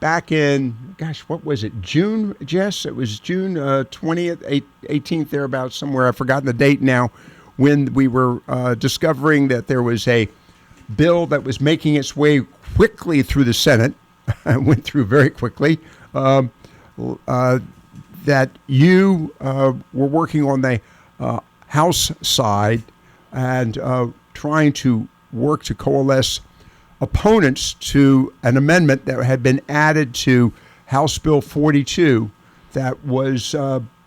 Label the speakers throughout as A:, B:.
A: back in, gosh, what was it, June, Jess? It was June 20th, 18th, thereabouts, somewhere. I've forgotten the date now, when we were discovering that there was a bill that was making its way quickly through the Senate. It went through very quickly. That you were working on the House side and trying to work to coalesce opponents to an amendment that had been added to House Bill 42 that was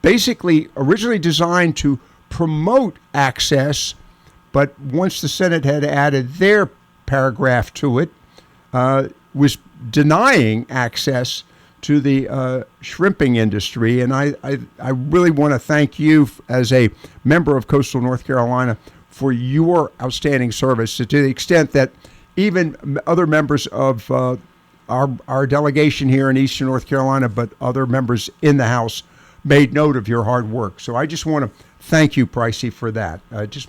A: basically originally designed to promote access, but once the Senate had added their paragraph to it, was denying access to the shrimping industry. And I really want to thank you as a member of Coastal North Carolina for your outstanding service, to the extent that even other members of our delegation here in Eastern North Carolina, but other members in the House, made note of your hard work. So I just want to thank you, Pricey, for that.
B: Thank you.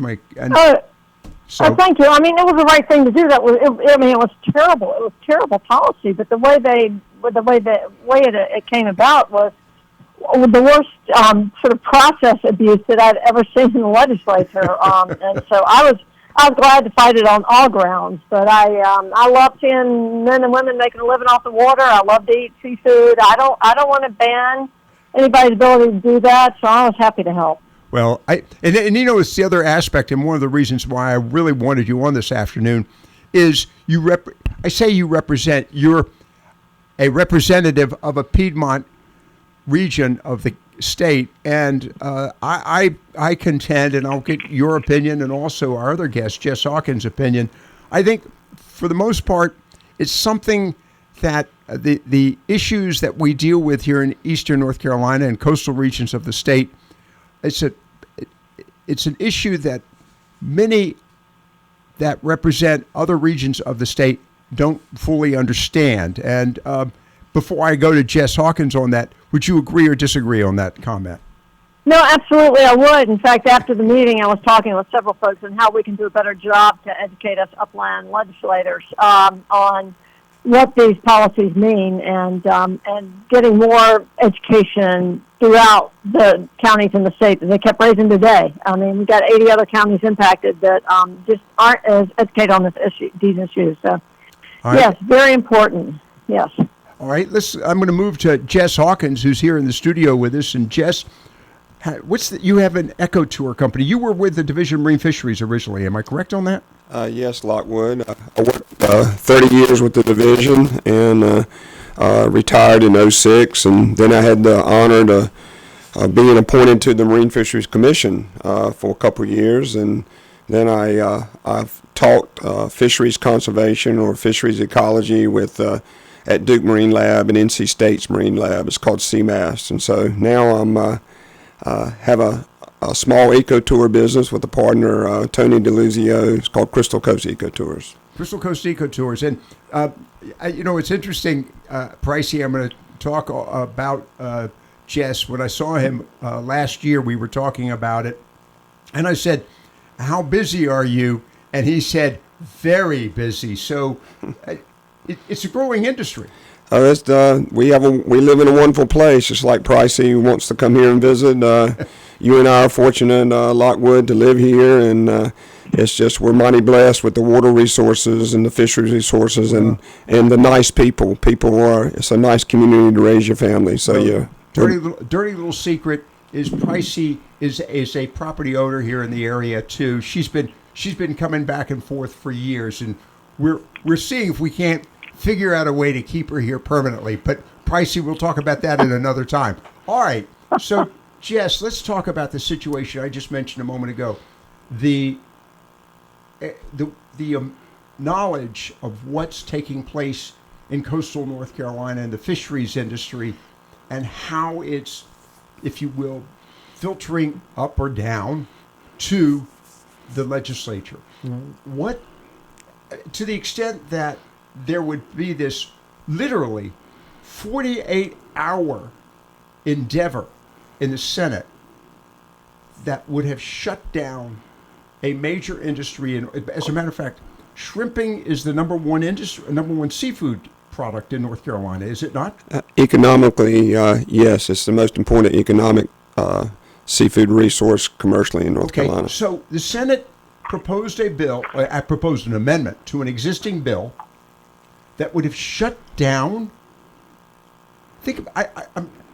B: I mean, it was the right thing to do. It was terrible. It was terrible policy, but the way it came about was the worst sort of process abuse that I'd ever seen in the legislature. And so I was glad to fight it on all grounds. But I love seeing men and women making a living off the water. I love to eat seafood. I don't want to ban anybody's ability to do that. So I was happy to help.
A: Well, and you know, it's the other aspect, and one of the reasons why I really wanted you on this afternoon is you're a representative of a Piedmont region of the state, and I contend, and I'll get your opinion and also our other guest, Jess Hawkins' opinion. I think for the most part, it's something that the issues that we deal with here in Eastern North Carolina and coastal regions of the state, it's an issue that many that represent other regions of the state don't fully understand. And before I go to Jess Hawkins on that, would you agree or disagree on that comment?
B: No, absolutely, I would. In fact, after the meeting, I was talking with several folks on how we can do a better job to educate us upland legislators on what these policies mean, and getting more education throughout the counties in the state that they kept raising today. I mean, we've got 80 other counties impacted that just aren't as educated on these issues. So, yes, very important. Yes.
A: All right, I'm going to move to Jess Hawkins, who's here in the studio with us. And Jess, you have an eco tour company. You were with the Division of Marine Fisheries originally. Am I correct on that?
C: Yes, Lockwood. I worked 30 years with the division and retired in 2006, and then I had the honor to being appointed to the Marine Fisheries Commission for a couple of years, and then I've taught fisheries conservation or fisheries ecology at Duke Marine Lab and NC State's Marine Lab. It's called CMAS, and so now I'm have a small ecotour business with a partner, Tony DeLuzio. It's called Crystal Coast Ecotours.
A: Crystal Coast Ecotours. And, it's interesting, Pricey, I'm going to talk about Jess. When I saw him last year, we were talking about it. And I said, how busy are you? And he said, very busy. So it's a growing industry.
C: We live in a wonderful place, just like Pricey wants to come here and visit. You and I are fortunate, Lockwood, to live here, and it's just we're mighty blessed with the water resources and the fisheries resources and the nice people. It's a nice community to raise your family. So yeah.
A: Dirty little secret is Pricey is a property owner here in the area too. She's been coming back and forth for years, and we're seeing if we can't figure out a way to keep her here permanently. But Pricey, we'll talk about that in another time. All right. So Jess, let's talk about the situation I just mentioned a moment ago. The knowledge of what's taking place in coastal North Carolina and the fisheries industry, and how it's, if you will, filtering up or down to the legislature. What, to the extent that there would be this literally 48-hour endeavor in the Senate that would have shut down a major industry. And as a matter of fact, shrimping is the number one seafood product in North Carolina, is it not?
C: Economically, yes, it's the most important economic seafood resource commercially in North Carolina.
A: So the Senate proposed a bill, proposed an amendment to an existing bill that would have shut down.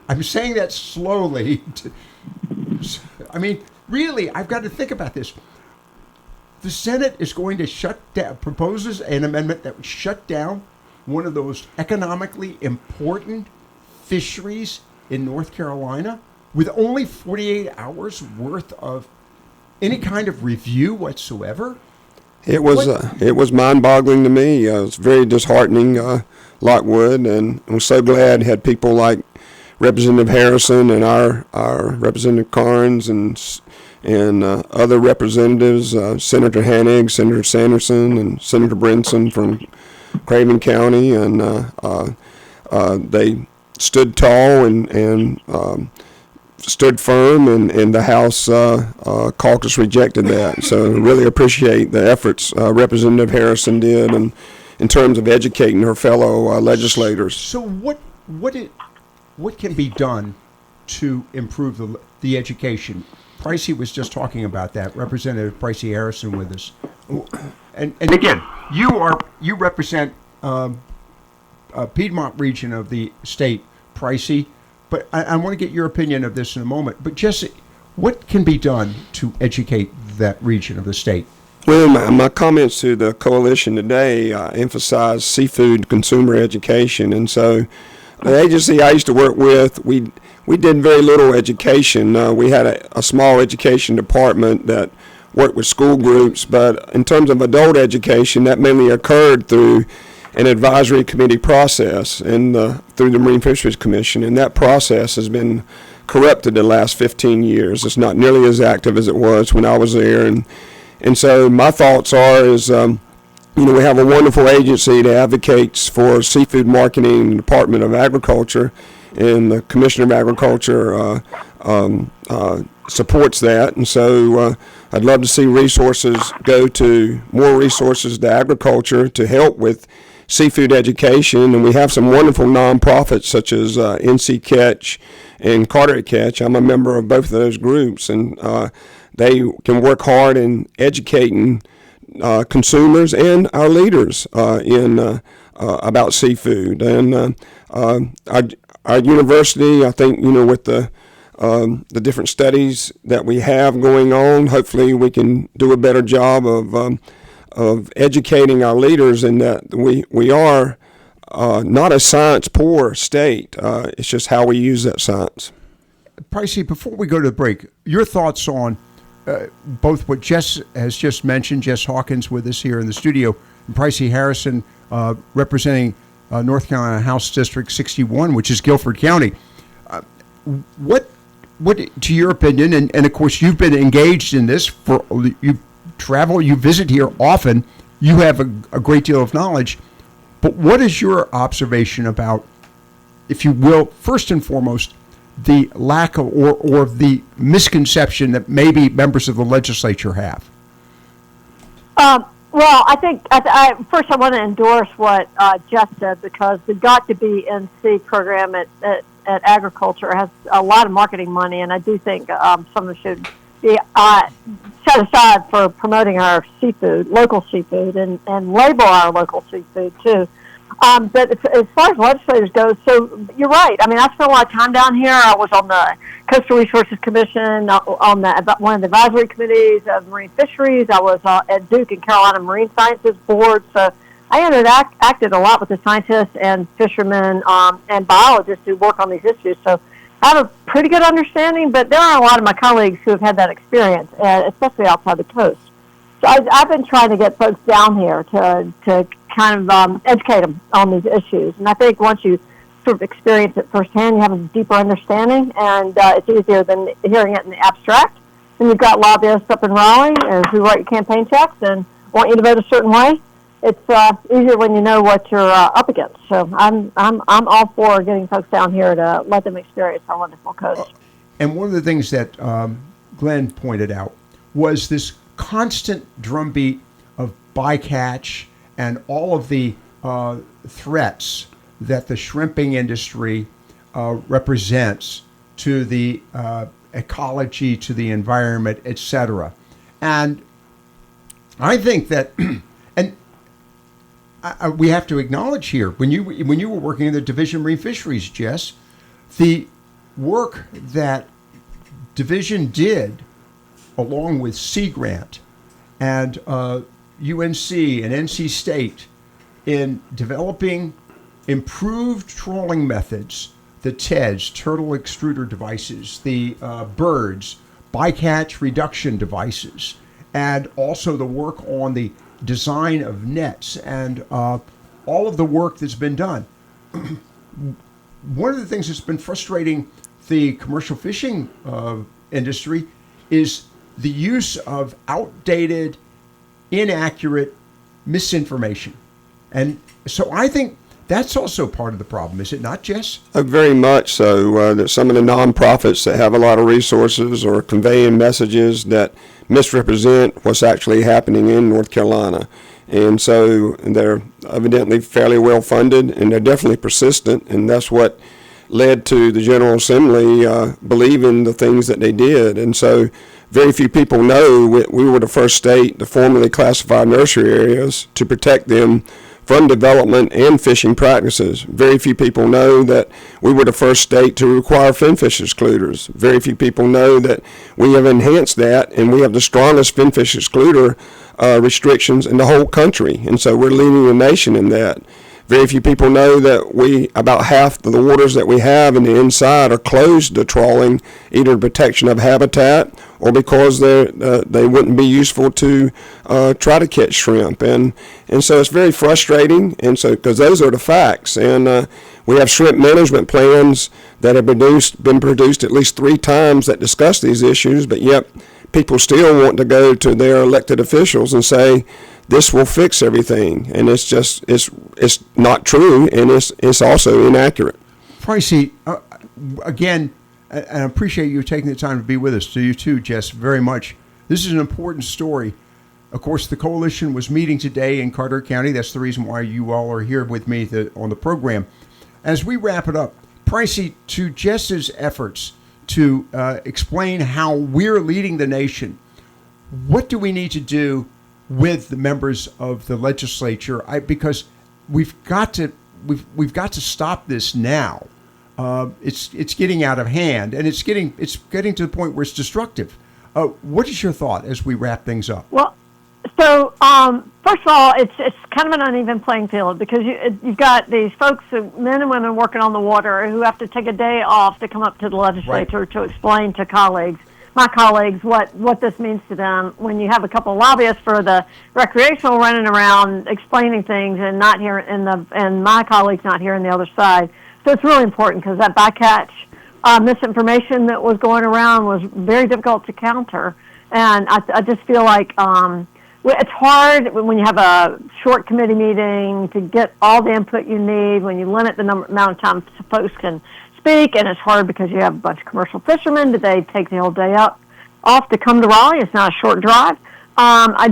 A: I'm saying that slowly. I mean, really, I've got to think about this. The Senate is going to proposes an amendment that would shut down one of those economically important fisheries in North Carolina with only 48 hours worth of any kind of review whatsoever.
C: It was mind-boggling to me. It was very disheartening, Lockwood, and I'm so glad had people like Representative Harrison and our Representative Carnes and other representatives, Senator Hanig, Senator Sanderson, and Senator Brinson from Craven County, and they stood tall and stood firm, and the House caucus rejected that. So I really appreciate the efforts Representative Harrison did in terms of educating her fellow legislators.
A: So what can be done to improve the education? Pricey was just talking about that. Representative Pricey Harrison with us, and again, you represent Piedmont region of the state, Pricey. But I want to get your opinion of this in a moment. But Jesse, what can be done to educate that region of the state?
C: Well, my comments to the coalition today emphasize seafood consumer education, and so the agency I used to work with, we did very little education. We had a small education department that worked with school groups, but in terms of adult education, that mainly occurred through an advisory committee process and through the Marine Fisheries Commission, and that process has been corrupted the last 15 years. It's not nearly as active as it was when I was there, and so my thoughts are we have a wonderful agency that advocates for seafood marketing in the Department of Agriculture, and the Commissioner of Agriculture supports that, and so I'd love to see more resources to agriculture to help with seafood education, and we have some wonderful nonprofits such as NC Catch and Carteret Catch. I'm a member of both of those groups, and they can work hard in educating consumers and our leaders about seafood. And our university, I think, with the different studies that we have going on, hopefully we can do a better job of educating our leaders in that we are not a science-poor state. It's just how we use that science.
A: Pricey, before we go to the break, your thoughts on both what Jess has just mentioned, Jess Hawkins with us here in the studio, and Pricey Harrison representing North Carolina House District 61, which is Guilford County. What, to your opinion, and of course you've been engaged in this, you travel, you visit here often, you have a great deal of knowledge, but what is your observation about, if you will, first and foremost, the lack of or the misconception that maybe members of the legislature have?
B: Well, I think first I want to endorse what Jess said, because the Got to Be NC program at Agriculture has a lot of marketing money, and I do think some of it should be set aside for promoting our seafood, local seafood, and label our local seafood too. But as far as legislators go, so you're right. I mean, I spent a lot of time down here. I was on the Coastal Resources Commission, on one of the advisory committees of marine fisheries. I was at Duke and Carolina Marine Sciences Board. So I interacted a lot with the scientists and fishermen and biologists who work on these issues. So I have a pretty good understanding, but there are a lot of my colleagues who have had that experience, especially outside the coast. So I've been trying to get folks down here to kind of educate them on these issues. And I think once you sort of experience it firsthand, you have a deeper understanding, and it's easier than hearing it in the abstract. And you've got lobbyists up in Raleigh who write your campaign checks and want you to vote a certain way. It's easier when you know what you're up against. So I'm all for getting folks down here to let them experience our wonderful coast.
A: And one of the things that Glenn pointed out was this constant drumbeat of bycatch and all of the threats that the shrimping industry represents to the ecology, to the environment, etc. And I think that, and we have to acknowledge here, when you were working in the Division of Marine Fisheries, Jess, the work that Division did, along with Sea Grant and UNC and NC State, in developing improved trawling methods, the TEDs, turtle extruder devices, the birds, bycatch reduction devices, and also the work on the design of nets and all of the work that's been done. One of the things that's been frustrating the commercial fishing industry is the use of outdated, inaccurate misinformation. And so I think that's also part of the problem, is it not, Jess?
C: Very much so. That some of the nonprofits that have a lot of resources are conveying messages that misrepresent what's actually happening in North Carolina. And so they're evidently fairly well funded, and they're definitely persistent, and that's what led to the General Assembly believing the things that they did. And so very few people know we were the first state to formally classify nursery areas to protect them from development and fishing practices. Very few people know that we were the first state to require finfish excluders. Very few people know that we have enhanced that, and we have the strongest finfish excluder restrictions in the whole country. And so we're leading the nation in that. Very few people know that about half of the waters that we have in the inside are closed to trawling, either to protection of habitat or because they wouldn't be useful to try to catch shrimp. And so it's very frustrating, and so because those are the facts. And we have shrimp management plans that have been produced at least 3 times that discuss these issues, but yet people still want to go to their elected officials and say, this will fix everything, and it's not true, and it's also inaccurate.
A: Pricey, again, and I appreciate you taking the time to be with us. To you too, Jess, very much. This is an important story. Of course, the coalition was meeting today in Carteret County. That's the reason why you all are here with me on the program. As we wrap it up, Pricey, to Jess's efforts to explain how we're leading the nation, what do we need to do with the members of the legislature? Because we've got to stop this now. It's getting out of hand, and it's getting to the point where it's destructive. What is your thought as we wrap things up?
B: Well, so first of all, it's kind of an uneven playing field, because you've got these folks, men and women working on the water, who have to take a day off to come up to the legislature to explain to my colleagues what this means to them, when you have a couple of lobbyists for the recreational running around explaining things and not hearing, and my colleagues not hearing the other side. So it's really important, because that bycatch misinformation that was going around was very difficult to counter. And I just feel like it's hard when you have a short committee meeting to get all the input you need, when you limit the amount of time folks can speak, and it's hard because you have a bunch of commercial fishermen. Do they take the whole day off to come to Raleigh? It's not a short drive. I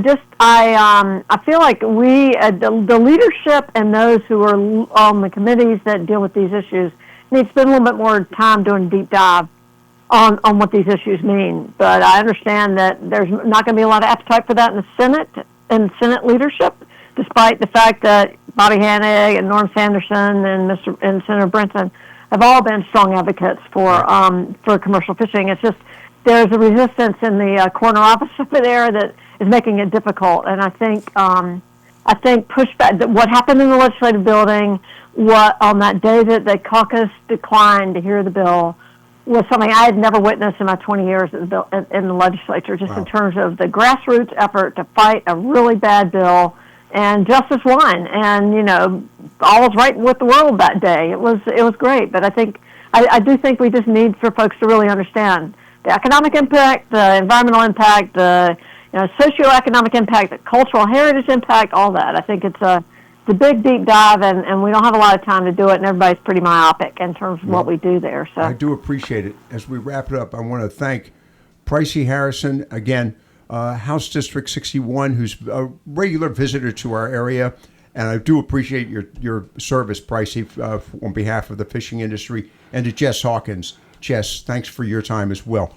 B: feel like the leadership and those who are on the committees that deal with these issues need to spend a little bit more time doing a deep dive on what these issues mean. But I understand that there's not going to be a lot of appetite for that in the Senate and Senate leadership, despite the fact that Bobby Hanig and Norm Sanderson and Senator Brinton have all been strong advocates for commercial fishing. It's just there's a resistance in the corner office over there that is making it difficult. And I think pushback. What happened in the legislative building, on that day that the caucus declined to hear the bill, was something I had never witnessed in my 20 years in the legislature. Just in terms of the grassroots effort to fight a really bad bill. And justice won, and all was right with the world that day. It was great, but I do think we just need for folks to really understand the economic impact, the environmental impact, the socioeconomic impact, the cultural heritage impact, all that. I think it's a big deep dive, and we don't have a lot of time to do it, and everybody's pretty myopic in terms of what we do there. So
A: I do appreciate it. As we wrap it up, I want to thank Pricey Harrison again. House District 61, who's a regular visitor to our area, And I do appreciate your service, Pricey, on behalf of the fishing industry, and to Jess Hawkins. Jess, thanks for your time as well.